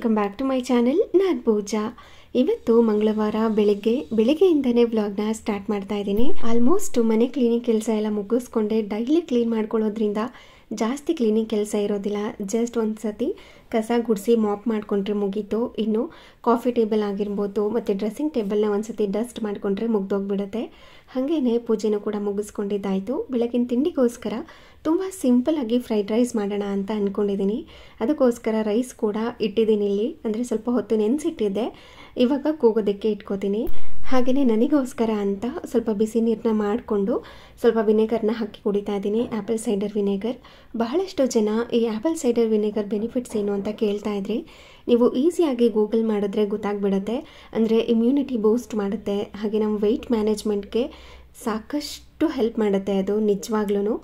Welcome back to my channel. ನಾನು ಪೂಜಾ. ಇವತ್ತು ಮಂಗಳವಾರ ಬೆಳಗ್ಗೆಯಿಂದನೇ ವ್ಲಾಗ್ನ ಸ್ಟಾರ್ಟ್ ಮಾಡ್ತಾ ಇದ್ದೀನಿ. ಆಲ್ಮೋಸ್ಟ್ ಮನೆ ಕ್ಲೀನಿಂಗ್ ಕೆಲಸ ಎಲ್ಲ ಮುಗಿಸ್ಕೊಂಡೆ. ಡೈಲಿ ಕ್ಲೀನ್ ಮಾಡ್ಕೊಳ್ಳೋದ್ರಿಂದ ಜಾಸ್ತಿ ಕ್ಲೀನಿಂಗ್ ಕೆಲಸ ಇರೋದಿಲ್ಲ. ಜಸ್ಟ್ ಒಂದು ಸತಿ ಕಸ ಗುಡಿಸಿ ಮಾಪ್ ಮಾಡಿಕೊಂಡ್ರೆ ಮುಗೀತು. ಇನ್ನು ಕಾಫಿ ಟೇಬಲ್ ಆಗಿರ್ಬೋದು ಮತ್ತು ಡ್ರೆಸ್ಸಿಂಗ್ ಟೇಬಲ್ನ ಒಂದು ಸತಿ ಡಸ್ಟ್ ಮಾಡಿಕೊಂಡ್ರೆ ಮುಗ್ದೋಗ್ಬಿಡುತ್ತೆ. ಹಾಗೇ ಪೂಜೆನೂ ಕೂಡ ಮುಗಿಸ್ಕೊಂಡಿದ್ದಾಯಿತು. ಬೆಳಗಿನ ತಿಂಡಿಗೋಸ್ಕರ ತುಂಬ ಸಿಂಪಲ್ಲಾಗಿ ಫ್ರೈಡ್ ರೈಸ್ ಮಾಡೋಣ ಅಂತ ಅಂದ್ಕೊಂಡಿದ್ದೀನಿ. ಅದಕ್ಕೋಸ್ಕರ ರೈಸ್ ಕೂಡ ಇಟ್ಟಿದ್ದೀನಿ ಇಲ್ಲಿ, ಅಂದರೆ ಸ್ವಲ್ಪ ಹೊತ್ತು ನೆನೆಸಿಟ್ಟಿದ್ದೆ. ಇವಾಗ ಕೂಗೋದಕ್ಕೆ ಇಟ್ಕೋತೀನಿ. ಹಾಗೆಯೇ ನನಗೋಸ್ಕರ ಅಂತ ಸ್ವಲ್ಪ ಬಿಸಿ ನೀರನ್ನ ಮಾಡಿಕೊಂಡು ಸ್ವಲ್ಪ ವಿನೆಗರ್ನ ಹಾಕಿ ಕುಡಿತಾ ಇದ್ದೀನಿ. Apple cider vinegar. ಬಹಳಷ್ಟು ಜನ ಈ ಆ್ಯಪಲ್ ಸೈಡರ್ ವಿನೆಗರ್ ಬೆನಿಫಿಟ್ಸ್ ಏನು ಅಂತ ಕೇಳ್ತಾ ಇದ್ರಿ. ನೀವು ಈಸಿಯಾಗಿ ಗೂಗಲ್ ಮಾಡಿದ್ರೆ ಗೊತ್ತಾಗ್ಬಿಡುತ್ತೆ. ಅಂದರೆ ಇಮ್ಯುನಿಟಿ ಬೂಸ್ಟ್ ಮಾಡುತ್ತೆ, ಹಾಗೆ ನಮ್ಮ ವೆಯ್ಟ್ ಮ್ಯಾನೇಜ್ಮೆಂಟ್ಗೆ ಸಾಕಷ್ಟು ಹೆಲ್ಪ್ ಮಾಡುತ್ತೆ ಅದು ನಿಜವಾಗ್ಲೂ.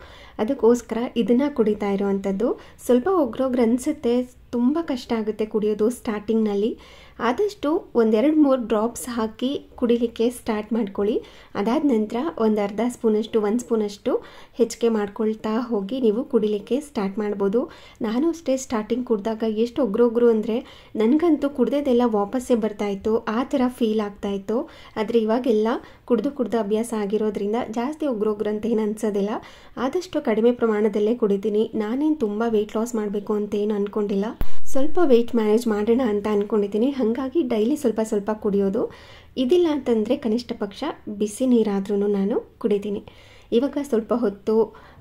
ಅದಕ್ಕೋಸ್ಕರ ಇದನ್ನು ಕುಡಿತಾ ಇರೋವಂಥದ್ದು. ಸ್ವಲ್ಪ ಒಗ್ರೊಗ್ರು ಅನಿಸುತ್ತೆ, ತುಂಬ ಕಷ್ಟ ಆಗುತ್ತೆ ಕುಡಿಯೋದು ಸ್ಟಾರ್ಟಿಂಗ್ನಲ್ಲಿ. ಆದಷ್ಟು 1-2-3 ಡ್ರಾಪ್ಸ್ ಹಾಕಿ ಕುಡಿಲಿಕ್ಕೆ ಸ್ಟಾರ್ಟ್ ಮಾಡ್ಕೊಳ್ಳಿ. ಅದಾದ ನಂತರ ಒಂದು ಅರ್ಧ ಸ್ಪೂನಷ್ಟು 1 ಸ್ಪೂನಷ್ಟು ಹೆಚ್ಚಿಗೆ ಮಾಡ್ಕೊಳ್ತಾ ಹೋಗಿ ನೀವು ಕುಡಿಲಿಕ್ಕೆ ಸ್ಟಾರ್ಟ್ ಮಾಡ್ಬೋದು. ನಾನು ಅಷ್ಟೇ ಸ್ಟಾರ್ಟಿಂಗ್ ಕುಡಿದಾಗ ಎಷ್ಟು ಒಗ್ರೊಗ್ರು ಅಂದರೆ ನನಗಂತೂ ಕುಡ್ದದೆಲ್ಲ ವಾಪಸ್ಸೇ ಬರ್ತಾಯಿತ್ತು, ಆ ಥರ ಫೀಲ್ ಆಗ್ತಾಯಿತ್ತು. ಆದರೆ ಇವಾಗೆಲ್ಲ ಕುಡ್ದು ಅಭ್ಯಾಸ ಆಗಿರೋದ್ರಿಂದ ಜಾಸ್ತಿ ಒಗ್ರೊಗ್ರು ಅಂತ ಏನು ಅನಿಸೋದಿಲ್ಲ. ಆದಷ್ಟು ಕಡಿಮೆ ಪ್ರಮಾಣದಲ್ಲೇ ಕುಡಿತೀನಿ. ನಾನೇನು ತುಂಬ ವೆಯ್ಟ್ ಲಾಸ್ ಮಾಡಬೇಕು ಅಂತ ಏನು ಅಂದ್ಕೊಂಡಿಲ್ಲ, ಸ್ವಲ್ಪ ವೆಯ್ಟ್ ಮ್ಯಾನೇಜ್ ಮಾಡೋಣ ಅಂತ ಅಂದ್ಕೊಂಡಿದ್ದೀನಿ. ಹಾಗಾಗಿ ಡೈಲಿ ಸ್ವಲ್ಪ ಕುಡಿಯೋದು. ಇದಿಲ್ಲ ಅಂತಂದರೆ ಕನಿಷ್ಠ ಪಕ್ಷ ಬಿಸಿ ನೀರಾದ್ರೂ ನಾನು ಕುಡಿತೀನಿ. ಇವಾಗ ಸ್ವಲ್ಪ ಹೊತ್ತು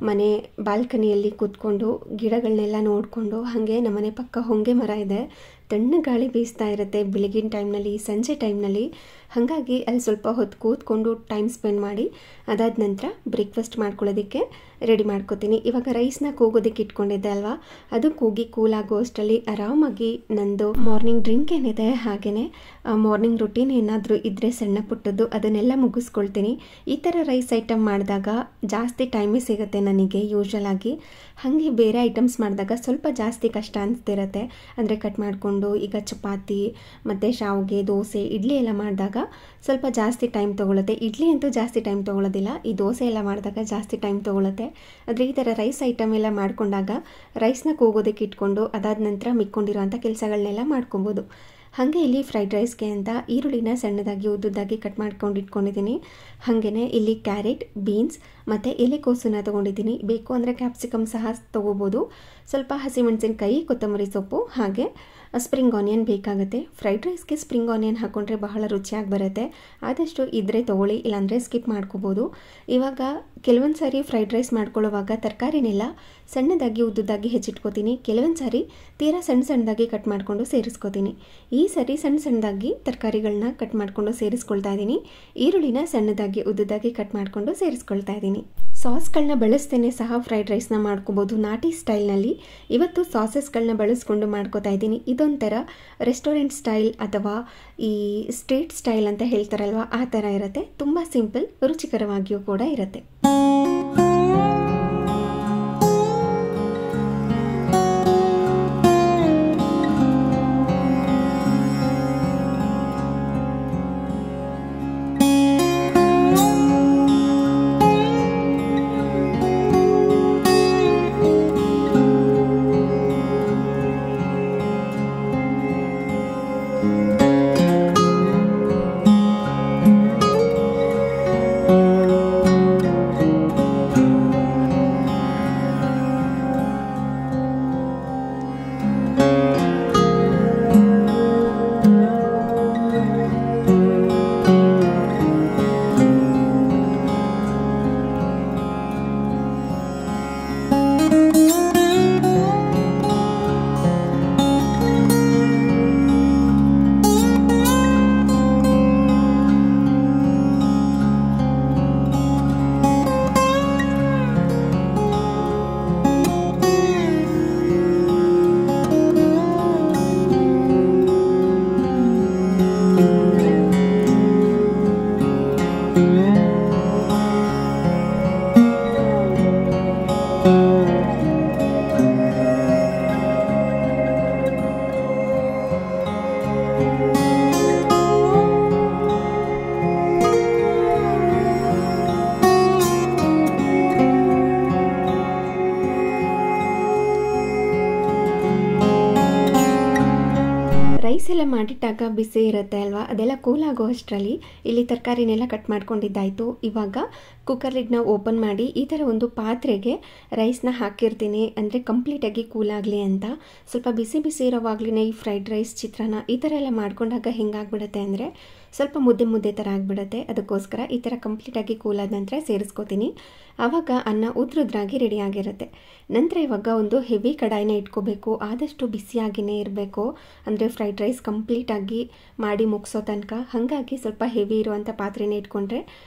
ಮನೆ ಬಾಲ್ಕನಿಯಲ್ಲಿ ಕೂತ್ಕೊಂಡು ಗಿಡಗಳನ್ನೆಲ್ಲ ನೋಡಿಕೊಂಡು, ಹಾಗೆ ನಮ್ಮನೆ ಪಕ್ಕ ಹೊಂಗೆ ಮರ ಇದೆ, ತಣ್ಣ ಗಾಳಿ ಬೀಸ್ತಾ ಇರುತ್ತೆ ಬೆಳಗಿನ ಟೈಮ್ನಲ್ಲಿ, ಸಂಜೆ ಟೈಮ್ನಲ್ಲಿ. ಹಾಗಾಗಿ ಅಲ್ಲಿ ಸ್ವಲ್ಪ ಹೊತ್ತು ಕೂತ್ಕೊಂಡು ಟೈಮ್ ಸ್ಪೆಂಡ್ ಮಾಡಿ ಅದಾದ ನಂತರ ಬ್ರೇಕ್ಫಾಸ್ಟ್ ಮಾಡ್ಕೊಳ್ಳೋದಕ್ಕೆ ರೆಡಿ ಮಾಡ್ಕೋತೀನಿ. ಇವಾಗ ರೈಸ್ನ ಕೂಗೋದಕ್ಕೆ ಇಟ್ಕೊಂಡಿದ್ದೆ ಅಲ್ವಾ, ಅದು ಕೂಗಿ ಕೂಲಾಗೋ ಅಷ್ಟರಲ್ಲಿ ಆರಾಮಾಗಿ ನಂದು ಮಾರ್ನಿಂಗ್ ಡ್ರಿಂಕ್ ಏನಿದೆ, ಹಾಗೆಯೇ ಮಾರ್ನಿಂಗ್ ರುಟೀನ್ ಏನಾದರೂ ಇದ್ದರೆ ಸಣ್ಣ ಪುಟ್ಟದ್ದು ಅದನ್ನೆಲ್ಲ ಮುಗಿಸ್ಕೊಳ್ತೀನಿ. ಈ ಥರ ರೈಸ್ ಐಟಮ್ ಮಾಡಿದಾಗ ಜಾಸ್ತಿ ಟೈಮೇ ಸಿಗುತ್ತೆ ನನಗೆ ಯೂಶ್ವಲ್ ಆಗಿ. ಹಾಗೆ ಬೇರೆ ಐಟಮ್ಸ್ ಮಾಡಿದಾಗ ಸ್ವಲ್ಪ ಜಾಸ್ತಿ ಕಷ್ಟ ಅನಿಸ್ತಿರತ್ತೆ. ಅಂದರೆ ಕಟ್ ಮಾಡಿಕೊಂಡು ಈಗ ಚಪಾತಿ ಮತ್ತು ಶಾವಿಗೆ, ದೋಸೆ, ಇಡ್ಲಿ ಎಲ್ಲ ಮಾಡಿದಾಗ ಸ್ವಲ್ಪ ಜಾಸ್ತಿ ಟೈಮ್ ತೊಗೊಳುತ್ತೆ. ಇಡ್ಲಿ ಅಂತೂ ಜಾಸ್ತಿ ಟೈಮ್ ತೊಗೊಳ್ಳೋದಿಲ್ಲ, ಈ ದೋಸೆ ಎಲ್ಲ ಮಾಡಿದಾಗ ಜಾಸ್ತಿ ಟೈಮ್ ತೊಗೊಳುತ್ತೆ. ಆದರೆ ಈ ಥರ ರೈಸ್ ಐಟಮ್ ಎಲ್ಲ ಮಾಡ್ಕೊಂಡಾಗ ರೈಸ್ನ ಕೂಗೋದಕ್ಕೆ ಇಟ್ಕೊಂಡು ಅದಾದ ನಂತರ ಮಿಕ್ಕೊಂಡಿರೋಂಥ ಕೆಲಸಗಳನ್ನೆಲ್ಲ ಮಾಡ್ಕೊಬೋದು. ಹಾಗೆ ಇಲ್ಲಿ ಫ್ರೈಡ್ ರೈಸ್ಗೆ ಅಂತ ಈರುಳ್ಳಿನ ಸಣ್ಣದಾಗಿ ಉದ್ದುದ್ದಾಗಿ ಕಟ್ ಮಾಡ್ಕೊಂಡು ಇಟ್ಕೊಂಡಿದ್ದೀನಿ. ಹಾಗೆಯೇ ಇಲ್ಲಿ ಕ್ಯಾರೆಟ್, ಬೀನ್ಸ್ ಮತ್ತು ಎಲೆಕೋಸನ್ನ ತೊಗೊಂಡಿದ್ದೀನಿ. ಬೇಕು ಅಂದರೆ ಕ್ಯಾಪ್ಸಿಕಮ್ ಸಹ ತೊಗೋಬೋದು. ಸ್ವಲ್ಪ ಹಸಿಮೆಣಸಿನಕಾಯಿ, ಕೊತ್ತಂಬರಿ ಸೊಪ್ಪು, ಹಾಗೆ ಸ್ಪ್ರಿಂಗ್ ಆನಿಯನ್ ಬೇಕಾಗುತ್ತೆ. ಫ್ರೈಡ್ ರೈಸ್ಗೆ ಸ್ಪ್ರಿಂಗ್ ಆನಿಯನ್ ಹಾಕ್ಕೊಂಡ್ರೆ ಬಹಳ ರುಚಿಯಾಗಿ ಬರುತ್ತೆ. ಆದಷ್ಟು ಇದ್ದರೆ ತೊಗೊಳ್ಳಿ, ಇಲ್ಲಾಂದರೆ ಸ್ಕಿಪ್ ಮಾಡ್ಕೋಬೋದು. ಇವಾಗ ಕೆಲವೊಂದು ಸಾರಿ ಫ್ರೈಡ್ ರೈಸ್ ಮಾಡ್ಕೊಳ್ಳೋವಾಗ ತರಕಾರಿನೆಲ್ಲ ಸಣ್ಣದಾಗಿ ಉದ್ದುದ್ದಾಗಿ ಹೆಚ್ಚಿಟ್ಕೋತೀನಿ. ಕೆಲವೊಂದು ಸಾರಿ ತೀರಾ ಸಣ್ಣದಾಗಿ ಕಟ್ ಮಾಡಿಕೊಂಡು ಸೇರಿಸ್ಕೋತೀನಿ. ಈ ಸರಿ ಸಣ್ಣದಾಗಿ ತರಕಾರಿಗಳನ್ನ ಕಟ್ ಮಾಡಿಕೊಂಡು ಸೇರಿಸ್ಕೊಳ್ತಾ ಇದ್ದೀನಿ. ಈರುಳ್ಳಿನ ಸಣ್ಣದಾಗಿ ಉದ್ದುದ್ದಾಗಿ ಕಟ್ ಮಾಡಿಕೊಂಡು ಸೇರಿಸ್ಕೊಳ್ತಾ ಇದ್ದೀನಿ. ಸಾಸ್ಗಳನ್ನ ಬಳಸ್ತೇನೆ ಸಹ ಫ್ರೈಡ್ ರೈಸ್ನ ಮಾಡ್ಕೋಬೋದು ನಾಟಿ ಸ್ಟೈಲ್ನಲ್ಲಿ. ಇವತ್ತು ಸಾಸಸ್ಗಳನ್ನ ಬಳಸ್ಕೊಂಡು ಮಾಡ್ಕೋತಾ ಇದ್ದೀನಿ. ಇದೊಂಥರ ರೆಸ್ಟೋರೆಂಟ್ ಸ್ಟೈಲ್ ಅಥವಾ ಈ ಸ್ಟ್ರೀಟ್ ಸ್ಟೈಲ್ ಅಂತ ಹೇಳ್ತಾರಲ್ವ, ಆ ಥರ ಇರುತ್ತೆ. ತುಂಬ ಸಿಂಪಲ್, ರುಚಿಕರವಾಗಿಯೂ ಕೂಡ ಇರುತ್ತೆ. ರೈಸ್ ಎಲ್ಲ ಮಾಡಿಟ್ಟಾಗ ಬಿಸಿ ಇರುತ್ತೆ ಅಲ್ವಾ, ಅದೆಲ್ಲ ಕೂಲ್ ಆಗೋ ಅಷ್ಟರಲ್ಲಿ ಇಲ್ಲಿ ತರಕಾರಿನೆಲ್ಲ ಕಟ್ ಮಾಡ್ಕೊಂಡಿದ್ದಾಯಿತು. ಇವಾಗ ಕುಕ್ಕರ್ ಲಿಡ್ನ ಓಪನ್ ಮಾಡಿ ಈ ಥರ ಒಂದು ಪಾತ್ರೆಗೆ ರೈಸ್ನ ಹಾಕಿರ್ತೀನಿ, ಅಂದರೆ ಕಂಪ್ಲೀಟಾಗಿ ಕೂಲ್ ಆಗಲಿ ಅಂತ. ಸ್ವಲ್ಪ ಬಿಸಿ ಬಿಸಿ ಇರೋವಾಗ್ಲೇ ಈ ಫ್ರೈಡ್ ರೈಸ್, ಚಿತ್ರಾನ್ನ ಈ ಥರ ಎಲ್ಲ ಮಾಡ್ಕೊಂಡಾಗ ಹೆಂಗಾಗ್ಬಿಡುತ್ತೆ ಅಂದರೆ ಸ್ವಲ್ಪ ಮುದ್ದೆ ಮುದ್ದೆ ಥರ ಆಗಿಬಿಡುತ್ತೆ. ಅದಕ್ಕೋಸ್ಕರ ಈ ಥರ ಕಂಪ್ಲೀಟಾಗಿ ಕೂಲ್ ಆದ ನಂತರ ಸೇರಿಸ್ಕೋತೀನಿ. ಆವಾಗ ಅನ್ನ ಉದ್ರುದ್ರಾಗಿ ರೆಡಿ ಆಗಿರುತ್ತೆ. ನಂತರ ಇವಾಗ ಒಂದು ಹೆವಿ ಕಡಾಯಿನ ಇಟ್ಕೋಬೇಕು, ಆದಷ್ಟು ಬಿಸಿಯಾಗಿಯೇ ಇರಬೇಕು, ಅಂದರೆ ಫ್ರೈಡ್ ರೈಸ್ ಕಂಪ್ಲೀಟಾಗಿ ಮಾಡಿ ಮುಗಿಸೋ ತನಕ. ಹಾಗಾಗಿ ಸ್ವಲ್ಪ ಹೆವಿ ಇರುವಂಥ ಪಾತ್ರೆನ ಇಟ್ಕೊಂಡ್ರೆ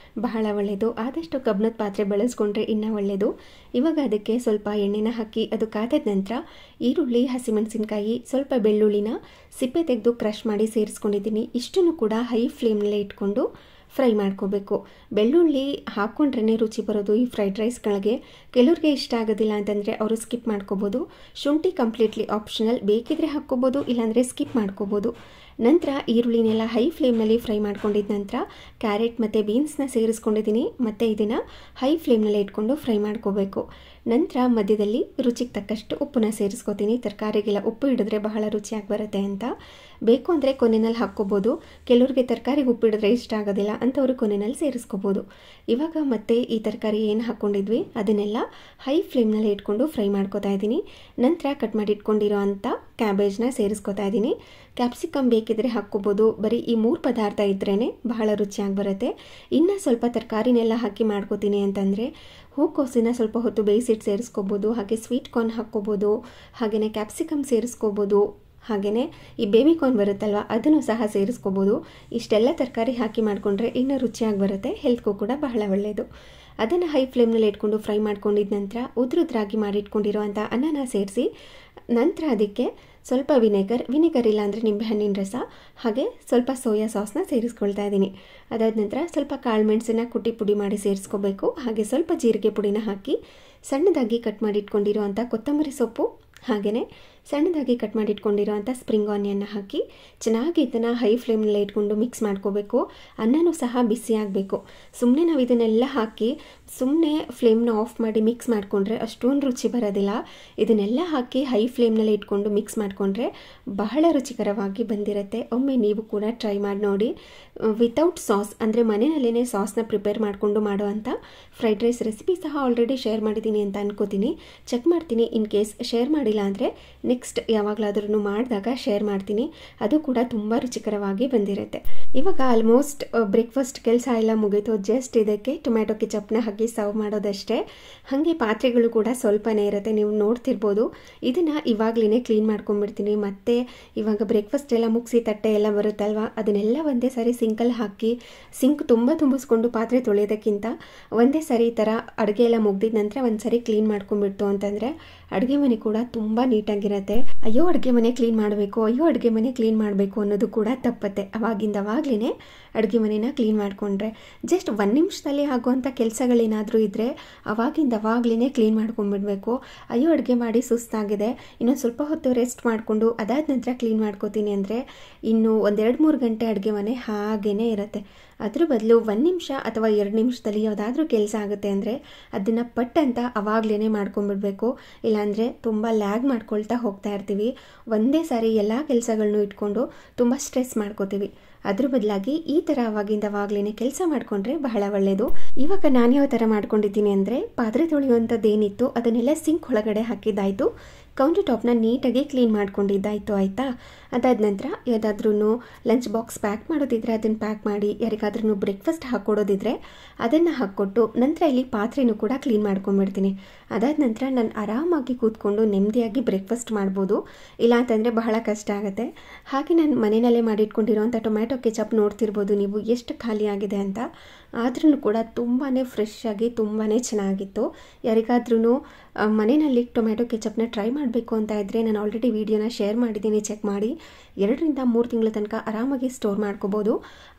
ಬಹಳ ಒಳ್ಳೆಯದು. ಆದಷ್ಟು ಕಬ್ಬಿಣದ ಪಾತ್ರೆ ಬಳಸ್ಕೊಂಡ್ರೆ ಇನ್ನೂ ಒಳ್ಳೆಯದು. ಇವಾಗ ಅದಕ್ಕೆ ಸ್ವಲ್ಪ ಎಣ್ಣೆನ ಹಾಕಿ ಅದು ಕಾದ ನಂತರ ಈರುಳ್ಳಿ, ಹಸಿಮೆಣಸಿನ್ಕಾಯಿ, ಸ್ವಲ್ಪ ಬೆಳ್ಳುಳ್ಳಿನ ಸಿಪ್ಪೆ ತೆಗೆದು ಕ್ರಷ್ ಮಾಡಿ ಸೇರಿಸ್ಕೊಂಡಿದ್ದೀನಿ. ಇಷ್ಟನ್ನು ಕೂಡ ಹೈ ಫ್ಲೇಮ್ನಲ್ಲೇ ಇಟ್ಕೊಂಡು ಫ್ರೈ ಮಾಡ್ಕೋಬೇಕು. ಬೆಳ್ಳುಳ್ಳಿ ಹಾಕ್ಕೊಂಡ್ರೇ ರುಚಿ ಬರೋದು ಈ ಫ್ರೈಡ್ ರೈಸ್ಗಳಿಗೆ. ಕೆಲವ್ರಿಗೆ ಇಷ್ಟ ಆಗೋದಿಲ್ಲ ಅಂತಂದರೆ ಅವರು ಸ್ಕಿಪ್ ಮಾಡ್ಕೋಬೋದು. ಶುಂಠಿ ಕಂಪ್ಲೀಟ್ಲಿ ಆಪ್ಷನಲ್, ಬೇಕಿದ್ರೆ ಹಾಕ್ಕೋಬೋದು, ಇಲ್ಲಾಂದರೆ ಸ್ಕಿಪ್ ಮಾಡ್ಕೋಬೋದು. ನಂತರ ಈರುಳ್ಳಿನೆಲ್ಲ ಹೈ ಫ್ಲೇಮ್ನಲ್ಲಿ ಫ್ರೈ ಮಾಡ್ಕೊಂಡಿದ್ದ ನಂತರ ಕ್ಯಾರೆಟ್ ಮತ್ತು ಬೀನ್ಸ್ನ ಸೇರಿಸ್ಕೊಂಡಿದ್ದೀನಿ. ಮತ್ತು ಇದನ್ನು ಹೈ ಫ್ಲೇಮ್ನಲ್ಲೇ ಇಟ್ಕೊಂಡು ಫ್ರೈ ಮಾಡ್ಕೋಬೇಕು. ನಂತರ ಮಧ್ಯದಲ್ಲಿ ರುಚಿಗೆ ತಕ್ಕಷ್ಟು ಉಪ್ಪನ್ನ ಸೇರಿಸ್ಕೋತೀನಿ. ತರಕಾರಿಗೆಲ್ಲ ಉಪ್ಪು ಹಿಡಿದ್ರೆ ಬಹಳ ರುಚಿಯಾಗಿ ಬರುತ್ತೆ ಅಂತ. ಬೇಕು ಅಂದರೆ ಕೊನೆಯಲ್ಲಿ ಹಾಕ್ಕೋಬೋದು. ಕೆಲವ್ರಿಗೆ ತರಕಾರಿಗೆ ಉಪ್ಪು ಹಿಡಿದ್ರೆ ಇಷ್ಟ ಆಗೋದಿಲ್ಲ ಅಂಥವ್ರು ಕೊನೆಯಲ್ಲಿ ಸೇರಿಸ್ಕೋಬೋದು. ಇವಾಗ ಮತ್ತೆ ಈ ತರಕಾರಿ ಏನು ಹಾಕ್ಕೊಂಡಿದ್ವಿ ಅದನ್ನೆಲ್ಲ ಹೈ ಫ್ಲೇಮ್ನಲ್ಲೇ ಇಟ್ಕೊಂಡು ಫ್ರೈ ಮಾಡ್ಕೋತಾ ಇದ್ದೀನಿ. ನಂತರ ಕಟ್ ಮಾಡಿ ಇಟ್ಕೊಂಡಿರೋ ಅಂಥ ಕ್ಯಾಬೇಜ್ನ ಸೇರಿಸ್ಕೋತಾ ಇದ್ದೀನಿ. ಕ್ಯಾಪ್ಸಿಕಮ್ ಬೇಕಿದ್ರೆ ಹಾಕ್ಕೋಬೋದು. ಬರೀ ಈ 3 ಪದಾರ್ಥ ಇದ್ರೇ ಬಹಳ ರುಚಿಯಾಗಿ ಬರುತ್ತೆ. ಇನ್ನು ಸ್ವಲ್ಪ ತರಕಾರಿನೆಲ್ಲ ಹಾಕಿ ಮಾಡ್ಕೋತೀನಿ ಅಂತಂದರೆ ಹೂಕೋಸಿನ ಸ್ವಲ್ಪ ಹೊತ್ತು ಬೇಯಿಸಿಟ್ಟು ಸೇರಿಸ್ಕೋಬೋದು, ಹಾಗೆ ಸ್ವೀಟ್ ಕಾರ್ನ್ ಹಾಕ್ಕೋಬೋದು, ಹಾಗೆಯೇ ಕ್ಯಾಪ್ಸಿಕಮ್ ಸೇರಿಸ್ಕೋಬೋದು, ಹಾಗೆಯೇ ಈ ಬೇಬಿ ಕಾರ್ನ್ ಬರುತ್ತಲ್ವ ಅದನ್ನು ಸಹ ಸೇರಿಸ್ಕೋಬೋದು. ಇಷ್ಟೆಲ್ಲ ತರಕಾರಿ ಹಾಕಿ ಮಾಡಿಕೊಂಡ್ರೆ ಇನ್ನೂ ರುಚಿಯಾಗಿ ಬರುತ್ತೆ, ಹೆಲ್ತ್ಗೂ ಕೂಡ ಬಹಳ ಒಳ್ಳೆಯದು. ಅದನ್ನು ಹೈ ಫ್ಲೇಮ್ನಲ್ಲಿ ಇಟ್ಕೊಂಡು ಫ್ರೈ ಮಾಡ್ಕೊಂಡಿದ್ದ ನಂತರ ಉದ್ರುದ್ರಾಗಿ ಮಾಡಿಟ್ಕೊಂಡಿರೋ ಅಂಥ ಅನ್ನನ ಸೇರಿಸಿ ನಂತರ ಅದಕ್ಕೆ ಸ್ವಲ್ಪ ವಿನೆಗರ್ ಇಲ್ಲಾಂದರೆ ನಿಂಬೆಹಣ್ಣಿನ ರಸ, ಹಾಗೆ ಸ್ವಲ್ಪ ಸೋಯಾ ಸಾಸ್ನ ಸೇರಿಸ್ಕೊಳ್ತಾ ಇದ್ದೀನಿ. ಅದಾದ ನಂತರ ಸ್ವಲ್ಪ ಕಾಳು ಮೆಣಸನ್ನ ಕುಟ್ಟಿ ಪುಡಿ ಮಾಡಿ ಸೇರಿಸ್ಕೋಬೇಕು. ಹಾಗೆ ಸ್ವಲ್ಪ ಜೀರಿಗೆ ಪುಡಿನ ಹಾಕಿ ಸಣ್ಣದಾಗಿ ಕಟ್ ಮಾಡಿ ಇಟ್ಕೊಂಡಿರೋ ಅಂಥ ಕೊತ್ತಂಬರಿ ಸೊಪ್ಪು, ಹಾಗೆಯೇ ಸಣ್ಣದಾಗಿ ಕಟ್ ಮಾಡಿ ಇಟ್ಕೊಂಡಿರೋ ಅಂಥ ಸ್ಪ್ರಿಂಗ್ ಆನಿಯನ್ನ ಹಾಕಿ ಚೆನ್ನಾಗಿ ಇದನ್ನು ಹೈ ಫ್ಲೇಮ್ನಲ್ಲೇ ಇಟ್ಕೊಂಡು ಮಿಕ್ಸ್ ಮಾಡ್ಕೋಬೇಕು. ಅನ್ನನೂ ಸಹ ಬಿಸಿ ಆಗಬೇಕು. ಸುಮ್ಮನೆ ನಾವು ಇದನ್ನೆಲ್ಲ ಹಾಕಿ ಸುಮ್ಮನೆ ಫ್ಲೇಮ್ನ ಆಫ್ ಮಾಡಿ ಮಿಕ್ಸ್ ಮಾಡಿಕೊಂಡ್ರೆ ಅಷ್ಟೊಂದು ರುಚಿ ಬರೋದಿಲ್ಲ. ಇದನ್ನೆಲ್ಲ ಹಾಕಿ ಹೈ ಫ್ಲೇಮ್ನಲ್ಲೇ ಇಟ್ಕೊಂಡು ಮಿಕ್ಸ್ ಮಾಡಿಕೊಂಡ್ರೆ ಬಹಳ ರುಚಿಕರವಾಗಿ ಬಂದಿರುತ್ತೆ. ಒಮ್ಮೆ ನೀವು ಕೂಡ ಟ್ರೈ ಮಾಡಿ ನೋಡಿ. ವಿತೌಟ್ ಸಾಸ್ ಅಂದರೆ ಮನೆಯಲ್ಲೇ ಸಾಸ್ನ ಪ್ರಿಪೇರ್ ಮಾಡಿಕೊಂಡು ಮಾಡೋ ಅಂಥ ಫ್ರೈಡ್ ರೈಸ್ ರೆಸಿಪಿ ಸಹ ಆಲ್ರೆಡಿ ಶೇರ್ ಮಾಡಿದ್ದೀನಿ ಅಂತ ಅನ್ಕೋತೀನಿ. ಚೆಕ್ ಮಾಡ್ತೀನಿ. ಇನ್ ಕೇಸ್ ಶೇರ್ ಮಾಡಿಲ್ಲ ಅಂದರೆ ನೆಕ್ಸ್ಟ್ ಯಾವಾಗಲಾದ್ರೂ ಮಾಡಿದಾಗ ಶೇರ್ ಮಾಡ್ತೀನಿ. ಅದು ಕೂಡ ತುಂಬ ರುಚಿಕರವಾಗಿ ಬಂದಿರುತ್ತೆ. ಇವಾಗ ಆಲ್ಮೋಸ್ಟ್ ಬ್ರೇಕ್ಫಾಸ್ಟ್ ಕೆಲಸ ಎಲ್ಲ ಮುಗೀತು. ಜಸ್ಟ್ ಇದಕ್ಕೆ ಟೊಮ್ಯಾಟೊ ಕೆಚಪ್ನ ಹಾಕಿ ಸರ್ವ್ ಮಾಡೋದಷ್ಟೇ. ಹಾಗೆ ಪಾತ್ರೆಗಳು ಕೂಡ ಸ್ವಲ್ಪನೇ ಇರುತ್ತೆ, ನೀವು ನೋಡ್ತಿರ್ಬೋದು. ಇದನ್ನು ಇವಾಗಲೇ ಕ್ಲೀನ್ ಮಾಡ್ಕೊಂಡ್ಬಿಡ್ತೀನಿ. ಮತ್ತು ಇವಾಗ ಬ್ರೇಕ್ಫಾಸ್ಟ್ ಎಲ್ಲ ಮುಗಿಸಿ ತಟ್ಟೆ ಎಲ್ಲ ಬರುತ್ತಲ್ವ ಅದನ್ನೆಲ್ಲ ಒಂದೇ ಸಾರಿ ಸಿಂಕಲ್ಲಿ ಹಾಕಿ ಸಿಂಕ್ ತುಂಬ ತುಂಬಿಸ್ಕೊಂಡು ಪಾತ್ರೆ ತೊಳೆಯೋದಕ್ಕಿಂತ ಒಂದೇ ಸಾರಿ ಈ ಥರ ಅಡುಗೆ ಎಲ್ಲ ಮುಗ್ದಿದ ನಂತರ ಒಂದು ಸಾರಿ ಕ್ಲೀನ್ ಮಾಡ್ಕೊಂಡ್ಬಿಟ್ಟು ಅಂತಂದರೆ ಅಡುಗೆ ಮನೆ ಕೂಡ ತುಂಬ ನೀಟಾಗಿರುತ್ತೆ. ಅಯ್ಯೋ ಅಡುಗೆ ಮನೆ ಕ್ಲೀನ್ ಮಾಡಬೇಕು ಅನ್ನೋದು ಕೂಡ ತಪ್ಪತ್ತೆ. ಅವಾಗಲೇ ಅಡುಗೆ ಮನೆನ ಕ್ಲೀನ್ ಮಾಡಿಕೊಂಡ್ರೆ ಜಸ್ಟ್ 1 ನಿಮಿಷದಲ್ಲಿ ಆಗುವಂಥ ಕೆಲಸಗಳೇನಾದರೂ ಇದ್ದರೆ ಅವಾಗಲೇ ಕ್ಲೀನ್ ಮಾಡ್ಕೊಂಡ್ಬಿಡ್ಬೇಕು. ಅಯ್ಯೋ ಅಡುಗೆ ಮಾಡಿ ಸುಸ್ತಾಗಿದೆ, ಇನ್ನೊಂದು ಸ್ವಲ್ಪ ಹೊತ್ತು ರೆಸ್ಟ್ ಮಾಡಿಕೊಂಡು ಅದಾದ ನಂತರ ಕ್ಲೀನ್ ಮಾಡ್ಕೋತೀನಿ ಅಂದರೆ ಇನ್ನು 1-2-3 ಗಂಟೆ ಅಡುಗೆ ಮನೆ ಹಾಗೇ ಇರುತ್ತೆ. ಅದ್ರ ಬದಲು 1 ನಿಮಿಷ ಅಥವಾ 2 ನಿಮಿಷದಲ್ಲಿ ಯಾವುದಾದ್ರೂ ಕೆಲಸ ಆಗುತ್ತೆ ಅಂದರೆ ಅದನ್ನು ಪಟ್ಟಂತ ಅವಾಗಲೇ ಮಾಡ್ಕೊಂಡ್ಬಿಡ್ಬೇಕು. ಇಲ್ಲಾಂದರೆ ತುಂಬ ಲ್ಯಾಗ್ ಮಾಡ್ಕೊಳ್ತಾ ಹೋಗ್ತಾ ಇರ್ತೀವಿ. ಒಂದೇ ಸಾರಿ ಎಲ್ಲ ಕೆಲಸಗಳನ್ನೂ ಇಟ್ಕೊಂಡು ತುಂಬ ಸ್ಟ್ರೆಸ್ ಮಾಡ್ಕೋತೀವಿ. ಅದ್ರ ಬದಲಾಗಿ ಈ ಥರ ಅವಾಗಲೇ ಕೆಲಸ ಮಾಡಿಕೊಂಡ್ರೆ ಬಹಳ ಒಳ್ಳೆಯದು. ಇವಾಗ ನಾನು ಯಾವ ಥರ ಮಾಡ್ಕೊಂಡಿದ್ದೀನಿ ಅಂದರೆ ಪಾತ್ರೆ ತೊಳೆಯುವಂಥದ್ದೇನಿತ್ತು ಅದನ್ನೆಲ್ಲ ಸಿಂಕ್ ಒಳಗಡೆ ಹಾಕಿದ್ದಾಯಿತು. ಕೌಂಟರ್ ಟಾಪ್ನ ನೀಟಾಗಿ ಕ್ಲೀನ್ ಮಾಡ್ಕೊಂಡಿದ್ದಾಯಿತು. ಆಯಿತಾ, ಅದಾದ ನಂತರ ಯಾವುದಾದ್ರೂ ಲಂಚ್ ಬಾಕ್ಸ್ ಪ್ಯಾಕ್ ಮಾಡೋದಿದ್ರೆ ಅದನ್ನು ಪ್ಯಾಕ್ ಮಾಡಿ, ಯಾರಿಗಾದ್ರೂ ಬ್ರೇಕ್ಫಾಸ್ಟ್ ಹಾಕ್ಕೊಡೋದಿದ್ರೆ ಅದನ್ನು ಹಾಕ್ಕೊಟ್ಟು ನಂತರ ಇಲ್ಲಿ ಪಾತ್ರೆನೂ ಕೂಡ ಕ್ಲೀನ್ ಮಾಡ್ಕೊಂಡ್ಬಿಡ್ತೀನಿ. ಅದಾದ ನಂತರ ನಾನು ಆರಾಮಾಗಿ ಕೂತ್ಕೊಂಡು ನೆಮ್ಮದಿಯಾಗಿ ಬ್ರೇಕ್ಫಾಸ್ಟ್ ಮಾಡ್ಬೋದು. ಇಲ್ಲ ಅಂತಂದರೆ ಬಹಳ ಕಷ್ಟ ಆಗುತ್ತೆ. ಹಾಗೆ ನಾನು ಮನೆಯಲ್ಲೇ ಮಾಡಿಟ್ಕೊಂಡಿರೋಂಥ ಟೊಮ್ಯಾಟೊ ಕೆಚಪ್ ನೋಡ್ತಿರ್ಬೋದು ನೀವು ಎಷ್ಟು ಖಾಲಿ ಆಗಿದೆ ಅಂತ. ಆದ್ರೂ ಕೂಡ ತುಂಬಾ ಫ್ರೆಶ್ ಆಗಿ ತುಂಬಾ ಚೆನ್ನಾಗಿತ್ತು. ಯಾರಿಗಾದ್ರೂ ಮನೆಯಲ್ಲಿ ಟೊಮ್ಯಾಟೊ ಕೆಚಪ್ನ ಟ್ರೈ ಮಾಡಬೇಕು ಅಂತ ಇದ್ದರೆ ನಾನು ಆಲ್ರೆಡಿ ವಿಡಿಯೋನ ಶೇರ್ ಮಾಡಿದ್ದೀನಿ, ಚೆಕ್ ಮಾಡಿ. 2-3 ತಿಂಗಳ ತನಕ ಆರಾಮಾಗಿ ಸ್ಟೋರ್ ಮಾಡ್ಕೋಬೋದು.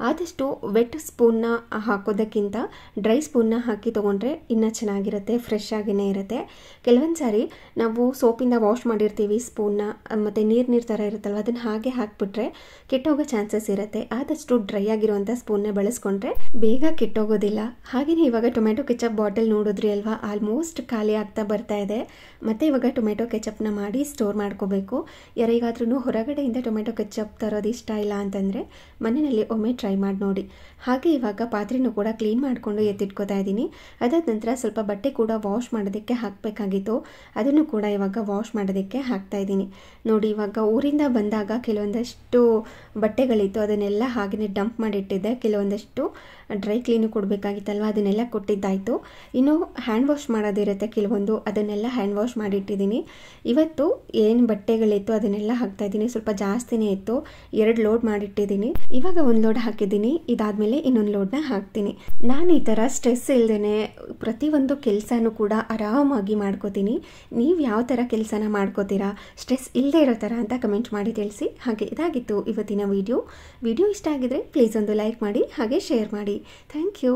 ಆದಷ್ಟು ವೆಟ್ ಸ್ಪೂನ್ನ ಹಾಕೋದಕ್ಕಿಂತ ಡ್ರೈ ಸ್ಪೂನ್ನ ಹಾಕಿ ತೊಗೊಂಡ್ರೆ ಇನ್ನೂ ಚೆನ್ನಾಗಿರುತ್ತೆ, ಫ್ರೆಶ್ ಆಗಿಯೇ ಇರುತ್ತೆ. ಕೆಲವೊಂದು ಸಾರಿ ನಾವು ಸೋಪಿಂದ ವಾಶ್ ಮಾಡಿರ್ತೀವಿ ಸ್ಪೂನ್ನ, ಮತ್ತು ನೀರು ಥರ ಇರುತ್ತಲ್ವ ಅದನ್ನು ಹಾಗೆ ಹಾಕಿಬಿಟ್ರೆ ಕೆಟ್ಟೋಗೋ ಚಾನ್ಸಸ್ ಇರುತ್ತೆ. ಆದಷ್ಟು ಡ್ರೈ ಆಗಿರುವಂಥ ಸ್ಪೂನ್ನ ಬಳಸ್ಕೊಂಡ್ರೆ ಬೇಗ ಕೆಟ್ಟೋಗೋದಿಲ್ಲ. ಹಾಗೆಯೇ ಇವಾಗ ಟೊಮ್ಯಾಟೊ ಕೆಚಪ್ ಬಾಟಲ್ ನೋಡಿದ್ರಿ ಅಲ್ವಾ, ಆಲ್ಮೋಸ್ಟ್ ಖಾಲಿ ಆಗ್ತಾ ಬರ್ತಾ ಇದೆ. ಮತ್ತು ಇವಾಗ ಟೊಮ್ಯಾಟೊ ಕೆಚಪ್ ಕೆಚಪ್ನ ಮಾಡಿ ಸ್ಟೋರ್ ಮಾಡ್ಕೋಬೇಕು. ಯಾರಿಗಾದ್ರೂ ಹೊರಗಡೆಯಿಂದ ಟೊಮೆಟೊ ಕೆಚಪ್ ತರೋದು ಇಷ್ಟ ಇಲ್ಲ ಅಂತಂದರೆ ಮನೆಯಲ್ಲಿ ಒಮ್ಮೆ ಟ್ರೈ ಮಾಡಿ ನೋಡಿ. ಹಾಗೆ ಇವಾಗ ಪಾತ್ರೆನೂ ಕೂಡ ಕ್ಲೀನ್ ಮಾಡಿಕೊಂಡು ಎತ್ತಿಟ್ಕೋತಾ ಇದ್ದೀನಿ. ಅದಾದ ನಂತರ ಸ್ವಲ್ಪ ಬಟ್ಟೆ ಕೂಡ ವಾಶ್ ಮಾಡೋದಕ್ಕೆ ಹಾಕಬೇಕಾಗಿತ್ತು, ಅದನ್ನು ಕೂಡ ಇವಾಗ ವಾಶ್ ಮಾಡೋದಕ್ಕೆ ಹಾಕ್ತಾ ಇದ್ದೀನಿ. ನೋಡಿ, ಇವಾಗ ಊರಿಂದ ಬಂದಾಗ ಕೆಲವೊಂದಷ್ಟು ಬಟ್ಟೆಗಳಿತ್ತು, ಅದನ್ನೆಲ್ಲ ಹಾಗೆಯೇ ಡಂಪ್ ಮಾಡಿಟ್ಟಿದ್ದೆ. ಕೆಲವೊಂದಷ್ಟು ಡ್ರೈ ಕ್ಲೀನು ಕೊಡಬೇಕಾಗಿತ್ತಲ್ವ, ಅದನ್ನೆಲ್ಲ ಕೊಟ್ಟಿದ್ದಾಯಿತು. ಇನ್ನು ಹ್ಯಾಂಡ್ ವಾಶ್ ಮಾಡೋದಿರುತ್ತೆ ಕೆಲವೊಂದು, ಅದನ್ನೆಲ್ಲ ಹ್ಯಾಂಡ್ ವಾಶ್ ಮಾಡಿಟ್ಟಿದ್ದೀನಿ. ಇವತ್ತು ಏನು ಬಟ್ಟೆಗಳಿತ್ತು ಅದನ್ನೆಲ್ಲ ಹಾಕ್ತಾ ಇದ್ದೀನಿ. ಸ್ವಲ್ಪ ಜಾಸ್ತಿನೇ ಇತ್ತು, 2 ಲೋಡ್ ಮಾಡಿಟ್ಟಿದ್ದೀನಿ. ಇವಾಗ 1 ಲೋಡ್ ಹಾಕಿದ್ದೀನಿ, ಇದಾದಮೇಲೆ ಇನ್ನೊಂದು ಲೋಡ್ನ ಹಾಕ್ತೀನಿ. ನಾನು ಈ ಥರ ಸ್ಟ್ರೆಸ್ ಇಲ್ಲದೇ ಪ್ರತಿಯೊಂದು ಕೆಲಸನೂ ಕೂಡ ಆರಾಮಾಗಿ ಮಾಡ್ಕೋತೀನಿ. ನೀವು ಯಾವ ಥರ ಕೆಲಸನ ಮಾಡ್ಕೋತೀರಾ, ಸ್ಟ್ರೆಸ್ ಇಲ್ಲದೆ ಇರೋ ಥರ ಅಂತ ಕಮೆಂಟ್ ಮಾಡಿ ತಿಳಿಸಿ. ಹಾಗೆ ಇದಾಗಿತ್ತು ಇವತ್ತಿನ ವಿಡಿಯೋ ಇಷ್ಟ ಆಗಿದ್ರೆ ಪ್ಲೀಸ್ ಒಂದು ಲೈಕ್ ಮಾಡಿ, ಹಾಗೆ ಶೇರ್ ಮಾಡಿ. Thank you.